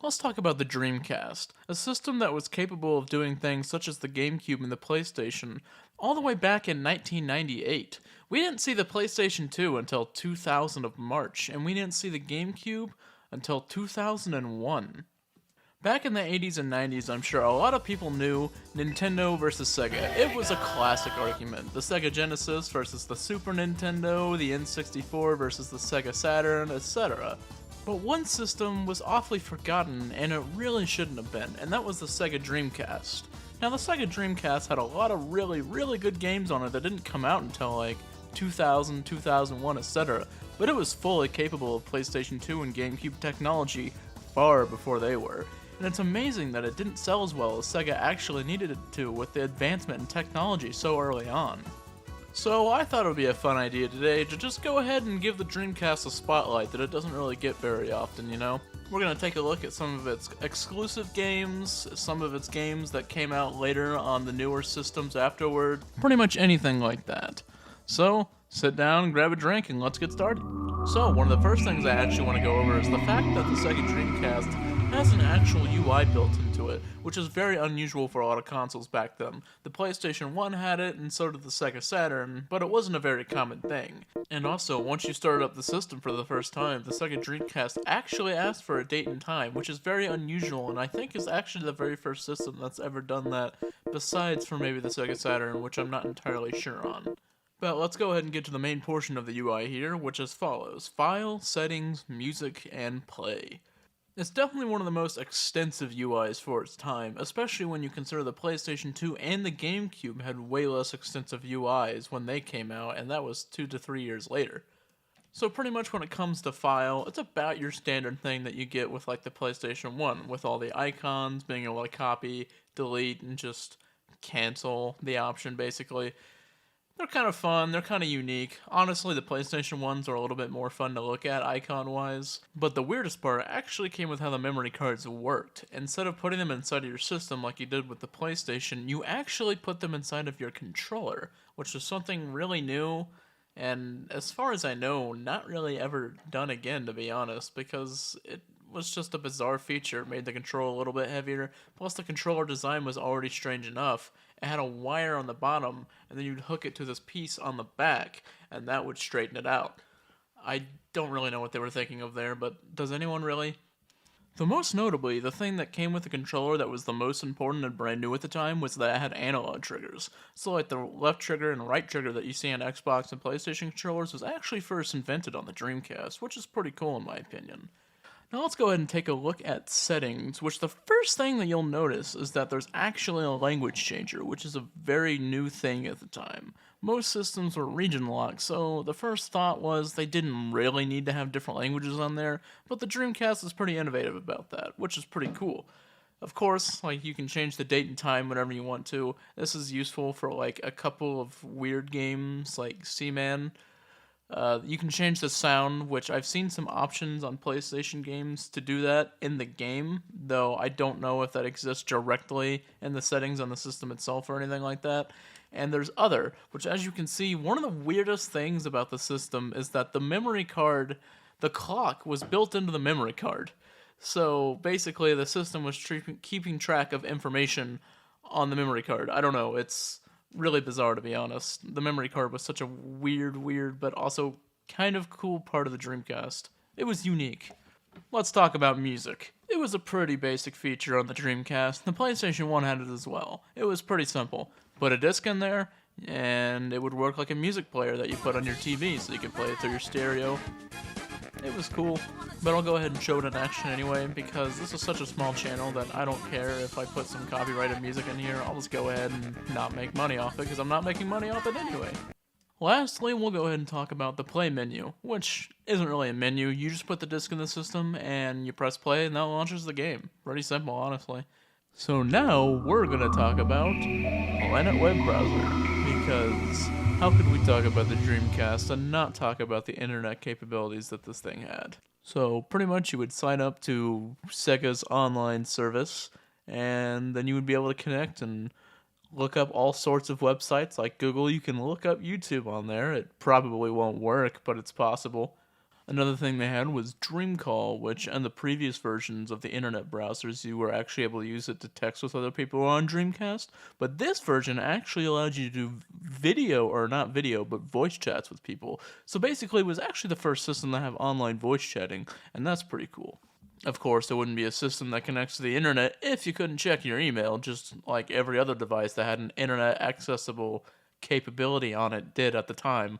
let's talk about the Dreamcast, a system that was capable of doing things such as the GameCube and the PlayStation all the way back in 1998. We didn't see the PlayStation 2 until 2000 of March, and we didn't see the GameCube until 2001. Back in the 80s and 90s, I'm sure a lot of people knew Nintendo versus Sega. It was a classic argument. The Sega Genesis versus the Super Nintendo, the N64 versus the Sega Saturn, etc. But one system was awfully forgotten, and it really shouldn't have been, and that was the Sega Dreamcast. Now, the Sega Dreamcast had a lot of really, really good games on it that didn't come out until like 2000, 2001, etc. But it was fully capable of PlayStation 2 and GameCube technology far before they were. And it's amazing that it didn't sell as well as Sega actually needed it to with the advancement in technology so early on. So I thought it would be a fun idea today to just go ahead and give the Dreamcast a spotlight that it doesn't really get very often, you know? We're going to take a look at some of its exclusive games, some of its games that came out later on the newer systems afterward, pretty much anything like that. So, sit down, grab a drink, and let's get started. So, one of the first things I actually want to go over is the fact that the Sega Dreamcast has an actual UI built into it, which is very unusual for a lot of consoles back then. The PlayStation 1 had it, and so did the Sega Saturn, but it wasn't a very common thing. And also, once you started up the system for the first time, the Sega Dreamcast actually asked for a date and time, which is very unusual, and I think is actually the very first system that's ever done that, besides for maybe the Sega Saturn, which I'm not entirely sure on. But let's go ahead and get to the main portion of the UI here, which is as follows: File, Settings, Music, and Play. It's definitely one of the most extensive UIs for its time, especially when you consider the PlayStation 2 and the GameCube had way less extensive UIs when they came out, and that was 2 to 3 years later. So pretty much when it comes to File, it's about your standard thing that you get with like the PlayStation 1, with all the icons, being able to copy, delete, and just cancel the option basically. They're kind of fun, they're kind of unique. Honestly, the PlayStation 1s are a little bit more fun to look at icon-wise. But the weirdest part actually came with how the memory cards worked. Instead of putting them inside of your system like you did with the PlayStation, you actually put them inside of your controller, which is something really new, and as far as I know, not really ever done again, to be honest, because it was just a bizarre feature. It made the controller a little bit heavier, plus the controller design was already strange enough. It had a wire on the bottom, and then you'd hook it to this piece on the back, and that would straighten it out. I don't really know what they were thinking of there, but does anyone really? The most notably, the thing that came with the controller that was the most important and brand new at the time was that it had analog triggers. So like the left trigger and right trigger that you see on Xbox and PlayStation controllers was actually first invented on the Dreamcast, which is pretty cool in my opinion. Now let's go ahead and take a look at settings, which the first thing that you'll notice is that there's actually a language changer, which is a very new thing at the time. Most systems were region locked, so the first thought was they didn't really need to have different languages on there, but the Dreamcast is pretty innovative about that, which is pretty cool. Of course, like you can change the date and time whenever you want to. This is useful for like a couple of weird games like Seaman. You can change the sound, which I've seen some options on PlayStation games to do that in the game, though I don't know if that exists directly in the settings on the system itself or anything like that. And there's other, which as you can see, one of the weirdest things about the system is that the memory card, the clock was built into the memory card. So basically the system was keeping track of information on the memory card. I don't know, it's really bizarre, to be honest. The memory card was such a weird, but also kind of cool part of the Dreamcast. It was unique. Let's talk about music. It was a pretty basic feature on the Dreamcast. The PlayStation 1 had it as well. It was pretty simple. Put a disc in there, and it would work like a music player that you put on your TV, so you could play it through your stereo. It was cool, but I'll go ahead and show it in action anyway, because this is such a small channel that I don't care if I put some copyrighted music in here. I'll just go ahead and not make money off it, because I'm not making money off it anyway. Lastly, we'll go ahead and talk about the play menu, which isn't really a menu. You just put the disc in the system, and you press play, and that launches the game. Pretty simple, honestly. So now, we're going to talk about Planet Web Browser, because how could we talk about the Dreamcast and not talk about the internet capabilities that this thing had? So pretty much you would sign up to Sega's online service, and then you would be able to connect and look up all sorts of websites like Google. You can look up YouTube on there. It probably won't work, but it's possible. Another thing they had was Dreamcall, which in the previous versions of the internet browsers, you were actually able to use it to text with other people on Dreamcast. But this version actually allowed you to do video, or not video, but voice chats with people. So basically, it was actually the first system to have online voice chatting, and that's pretty cool. Of course, it wouldn't be a system that connects to the internet if you couldn't check your email, just like every other device that had an internet accessible capability on it did at the time.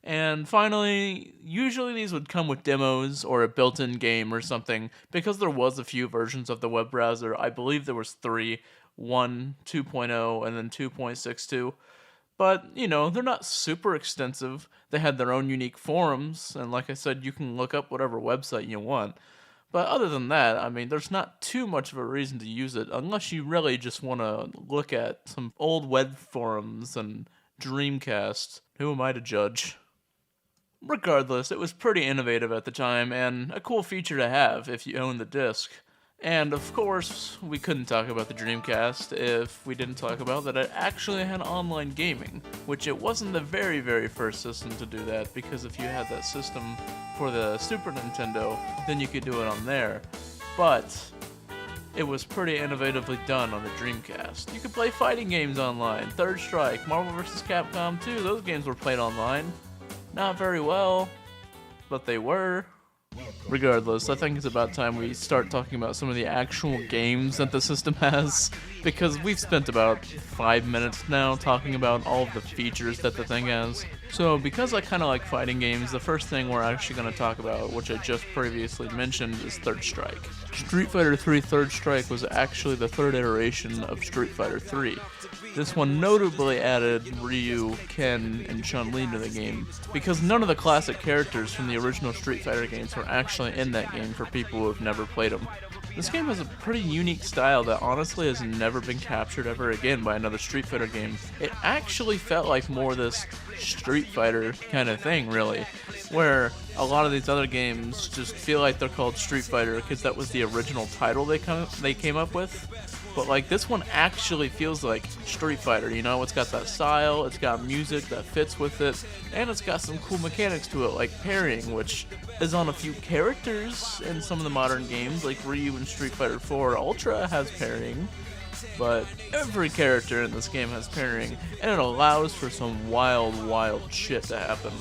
And finally, usually these would come with demos or a built-in game or something, because there was a few versions of the web browser. I believe there was three, 1, 2.0, and then 2.62. But, they're not super extensive. They had their own unique forums, and like I said, you can look up whatever website you want. But other than that, I mean, there's not too much of a reason to use it, unless you really just want to look at some old web forums and Dreamcast. Who am I to judge? Regardless, it was pretty innovative at the time, and a cool feature to have if you own the disc. And of course, we couldn't talk about the Dreamcast if we didn't talk about that it actually had online gaming, which it wasn't the very, very first system to do that, because if you had that system for the Super Nintendo, then you could do it on there. But it was pretty innovatively done on the Dreamcast. You could play fighting games online. Third Strike, Marvel vs. Capcom 2, those games were played online. Not very well, but they were. Regardless, I think it's about time we start talking about some of the actual games that the system has, because we've spent about 5 minutes now talking about all of the features that the thing has. So, because I kind of like fighting games, the first thing we're actually going to talk about, which I just previously mentioned, is Third Strike. Street Fighter 3 Third Strike was actually the third iteration of Street Fighter 3. This one notably added Ryu, Ken, and Chun-Li to the game, because none of the classic characters from the original Street Fighter games were actually in that game for people who have never played them. This game has a pretty unique style that honestly has never been captured ever again by another Street Fighter game. It actually felt like more this Street Fighter kind of thing, really, where a lot of these other games just feel like they're called Street Fighter because that was the original title they came up with. But like this one actually feels like Street Fighter, it's got that style, it's got music that fits with it, and it's got some cool mechanics to it, like parrying, which is on a few characters in some of the modern games, like Ryu in Street Fighter 4 Ultra has parrying, but every character in this game has parrying, and it allows for some wild, wild shit to happen.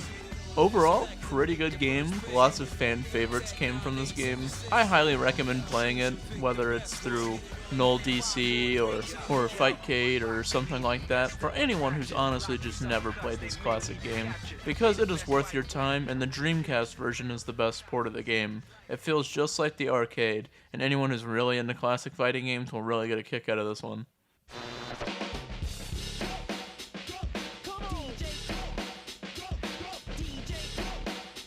Overall, pretty good game. Lots of fan favorites came from this game. I highly recommend playing it, whether it's through Null DC or Fightcade or something like that, for anyone who's honestly just never played this classic game, because it is worth your time, and the Dreamcast version is the best port of the game. It feels just like the arcade, and anyone who's really into classic fighting games will really get a kick out of this one.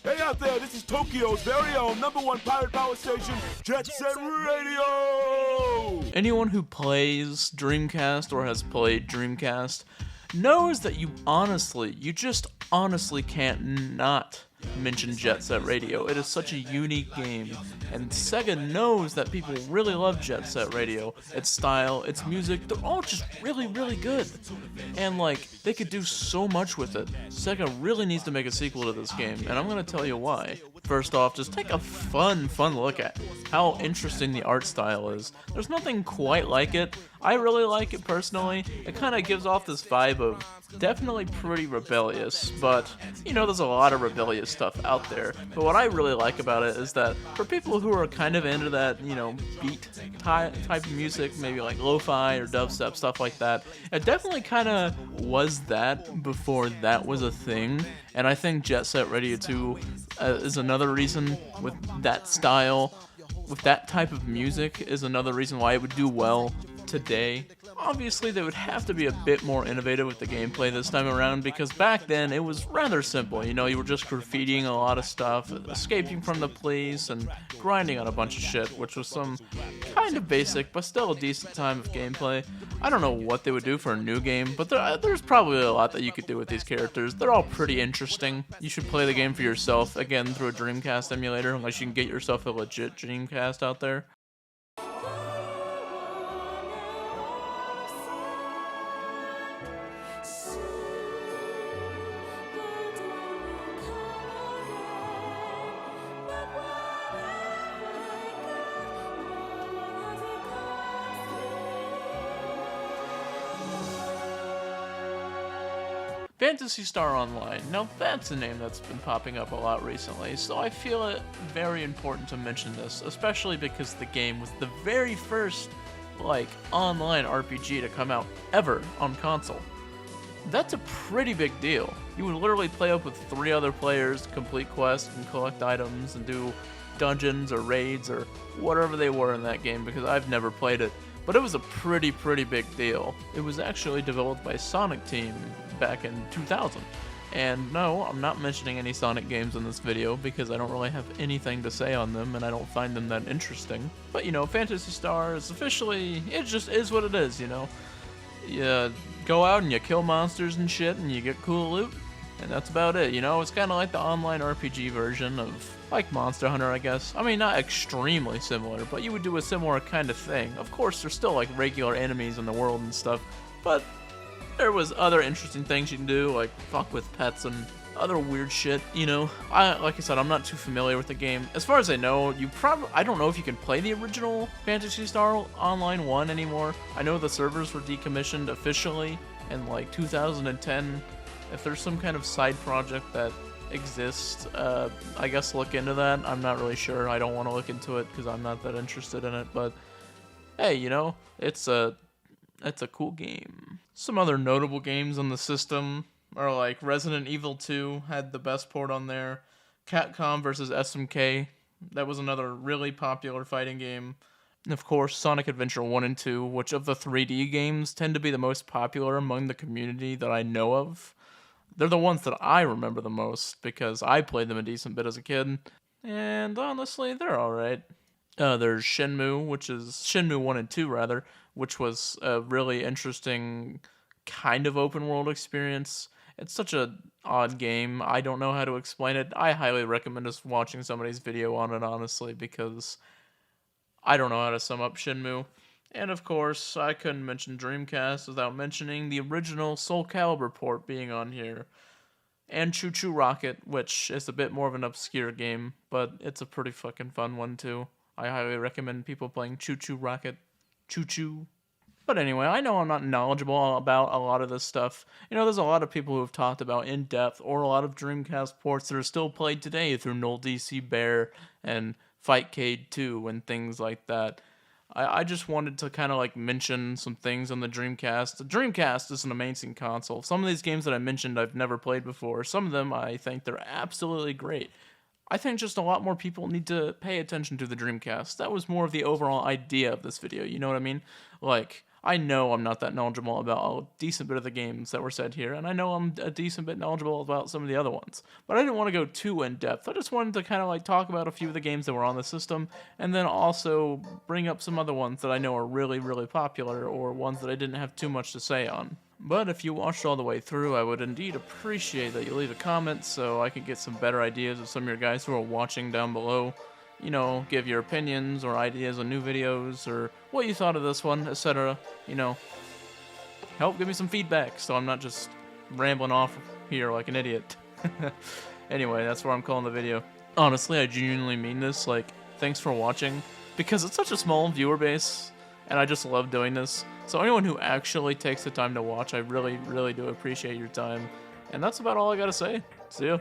Hey out there, this is Tokyo's very own #1 pirate power station, Jetset Radio! Anyone who plays Dreamcast or has played Dreamcast knows that you just honestly can't not mention Jetset Radio. It is such a unique game, and Sega knows that people really love Jetset Radio. Its style, its music, they're all just really, really good. And they could do so much with it. Sega really needs to make a sequel to this game, and I'm gonna tell you why. First off, just take a fun look at how interesting the art style is. There's nothing quite like it. I really like it personally. It kind of gives off this vibe of definitely pretty rebellious, but there's a lot of rebellious stuff out there. But what I really like about it is that for people who are kind of into that, beat type of music, maybe like lo-fi or dubstep, stuff like that, it definitely kind of was that before that was a thing. And I think Jet Set Radio 2 is another reason with that style, with that type of music, is another reason why it would do well today. Obviously, they would have to be a bit more innovative with the gameplay this time around, because back then it was rather simple. You were just graffitiing a lot of stuff, escaping from the police, and grinding on a bunch of shit, which was some kind of basic, but still a decent time of gameplay. I don't know what they would do for a new game, but there's probably a lot that you could do with these characters. They're all pretty interesting. You should play the game for yourself, again, through a Dreamcast emulator, unless you can get yourself a legit Dreamcast out there. Phantasy Star Online. Now that's a name that's been popping up a lot recently, so I feel it very important to mention this, especially because the game was the very first, online RPG to come out ever on console. That's a pretty big deal. You would literally play up with 3 other players, complete quests and collect items and do dungeons or raids or whatever they were in that game, because I've never played it. But it was a pretty big deal. It was actually developed by Sonic Team back in 2000. And no, I'm not mentioning any Sonic games in this video because I don't really have anything to say on them and I don't find them that interesting. But Phantasy Star is officially, it just is what it is, You go out and you kill monsters and shit and you get cool loot, and that's about it, It's kind of like the online RPG version of, Monster Hunter, I guess. I mean, not extremely similar, but you would do a similar kind of thing. Of course, there's still, regular enemies in the world and stuff, but there was other interesting things you can do, like fuck with pets and other weird shit, like I said, I'm not too familiar with the game. As far as I know, I don't know if you can play the original Phantasy Star Online 1 anymore. I know the servers were decommissioned officially in 2010. If there's some kind of side project that exists, I guess look into that. I'm not really sure. I don't want to look into it because I'm not that interested in it, but hey, it's a cool game. Some other notable games on the system are Resident Evil 2 had the best port on there. Capcom vs. SMK, that was another really popular fighting game. And of course, Sonic Adventure 1 and 2, which of the 3D games tend to be the most popular among the community that I know of. They're the ones that I remember the most because I played them a decent bit as a kid. And honestly, they're alright. There's Shenmue 1 and 2 rather, which was a really interesting kind of open world experience. It's such a odd game. I don't know how to explain it. I highly recommend just watching somebody's video on it, honestly, because I don't know how to sum up Shenmue. And of course, I couldn't mention Dreamcast without mentioning the original Soul Calibur port being on here. And Choo Choo Rocket, which is a bit more of an obscure game, but it's a pretty fucking fun one too. I highly recommend people playing Choo Choo Rocket. Choo Choo. But anyway, I know I'm not knowledgeable about a lot of this stuff. There's a lot of people who have talked about in-depth or a lot of Dreamcast ports that are still played today through Null DC Bear and Fightcade 2 and things like that. I just wanted to kind of mention some things on the Dreamcast. The Dreamcast is an amazing console. Some of these games that I mentioned I've never played before. Some of them I think they're absolutely great. I think just a lot more people need to pay attention to the Dreamcast. That was more of the overall idea of this video, you know what I mean? I know I'm not that knowledgeable about a decent bit of the games that were said here, and I know I'm a decent bit knowledgeable about some of the other ones. But I didn't want to go too in-depth. I just wanted to kind of talk about a few of the games that were on the system, and then also bring up some other ones that I know are really, really popular, or ones that I didn't have too much to say on. But if you watched all the way through, I would indeed appreciate that you leave a comment so I can get some better ideas of some of your guys who are watching down below. Give your opinions or ideas on new videos or what you thought of this one, etc. Help give me some feedback so I'm not just rambling off here like an idiot. Anyway, that's where I'm calling the video. Honestly, I genuinely mean this, thanks for watching, because it's such a small viewer base, and I just love doing this. So anyone who actually takes the time to watch, I really, really do appreciate your time. And that's about all I gotta say. See ya.